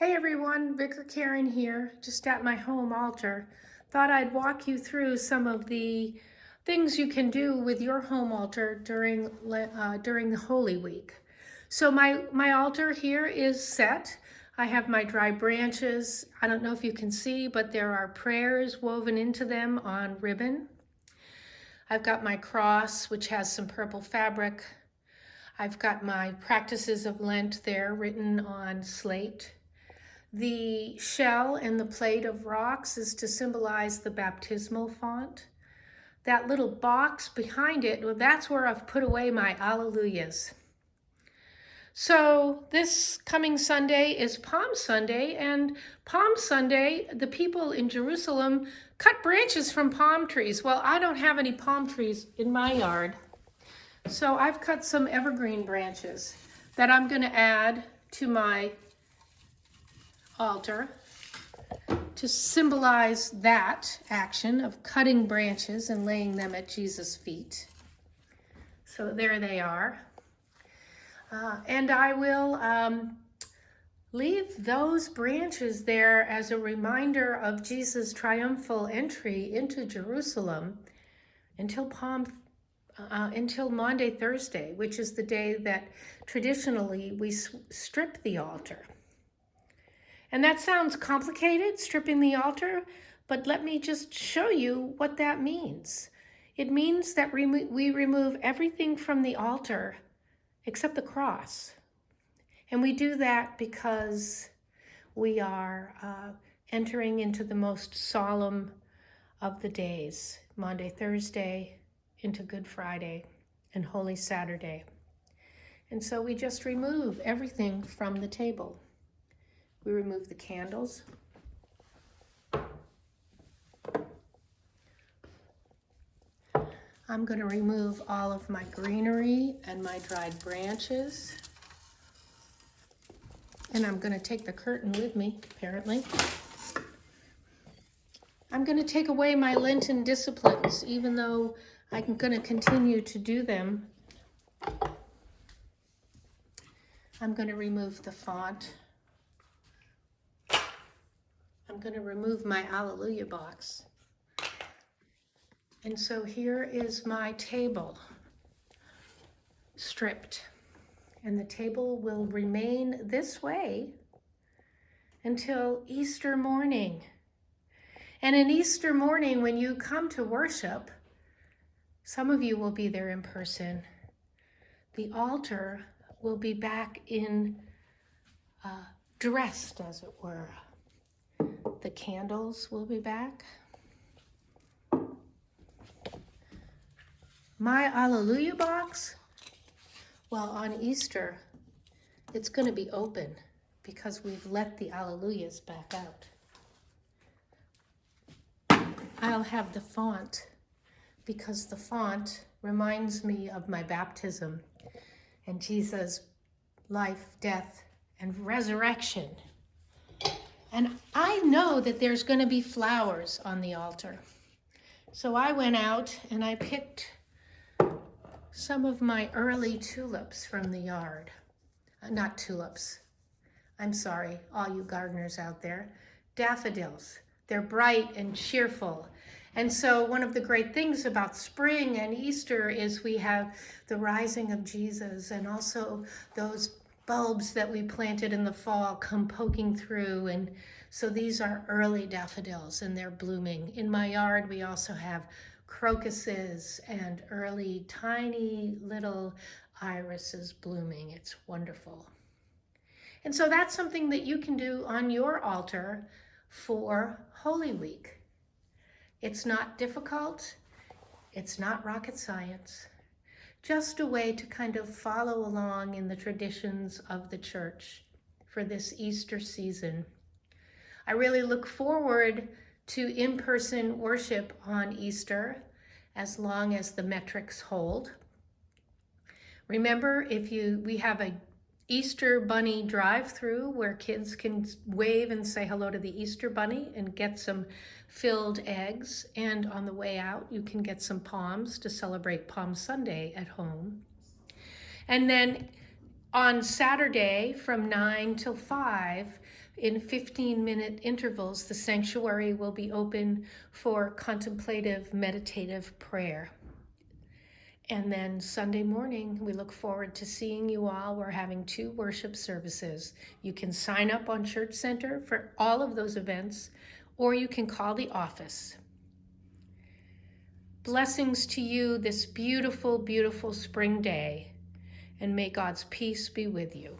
Hey everyone, Vicar Karen here, just at my home altar. Thought I'd walk you through some of the things you can do with your home altar during the Holy Week. So my altar here is set. I have my dry branches. I don't know if you can see, but there are prayers woven into them on ribbon. I've got my cross, which has some purple fabric. I've got my practices of Lent there written on slate. The shell and the plate of rocks is to symbolize the baptismal font. That little box behind it, well, that's where I've put away my Alleluias. So this coming Sunday is Palm Sunday, and Palm Sunday, the people in Jerusalem cut branches from palm trees. Well, I don't have any palm trees in my yard, so I've cut some evergreen branches that I'm going to add to my altar to symbolize that action of cutting branches and laying them at Jesus' feet. So there they are. And I will leave those branches there as a reminder of Jesus' triumphal entry into Jerusalem until Maundy Thursday, which is the day that traditionally we strip the altar. And that sounds complicated, stripping the altar, but let me just show you what that means. It means that we remove everything from the altar except the cross. And we do that because we are entering into the most solemn of the days, Maundy Thursday into Good Friday and Holy Saturday. And so we just remove everything from the table. We remove the candles. I'm going to remove all of my greenery and my dried branches. And I'm going to take the curtain with me, apparently. I'm going to take away my Lenten disciplines, even though I'm going to continue to do them. I'm going to remove the font. I'm going to remove my Alleluia box. And so here is my table, stripped. And the table will remain this way until Easter morning. And in Easter morning, when you come to worship, some of you will be there in person. The altar will be back in, dressed as it were. The candles will be back. My Alleluia box, well, on Easter, it's going to be open because we've let the Alleluias back out. I'll have the font because the font reminds me of my baptism and Jesus' life, death, and resurrection. And I know that there's going to be flowers on the altar. So I went out and I picked some of my early tulips from the yard. Not tulips. I'm sorry, all you gardeners out there. Daffodils. They're bright and cheerful. And so one of the great things about spring and Easter is we have the rising of Jesus and also those bulbs that we planted in the fall come poking through. And so these are early daffodils and they're blooming. In my yard, we also have crocuses and early tiny little irises blooming. It's wonderful. And so that's something that you can do on your altar for Holy Week. It's not difficult. It's not rocket science. Just a way to kind of follow along in the traditions of the church for this Easter season. I really look forward to in-person worship on Easter as long as the metrics hold. Remember, we have a Easter Bunny drive-through where kids can wave and say hello to the Easter Bunny and get some filled eggs. And on the way out, you can get some palms to celebrate Palm Sunday at home. And then on Saturday from 9 till 5, In 15-minute intervals, the sanctuary will be open for contemplative, meditative prayer. And then Sunday morning, we look forward to seeing you all. We're having 2 worship services. You can sign up on Church Center for all of those events, or you can call the office. Blessings to you this beautiful, beautiful spring day, and may God's peace be with you.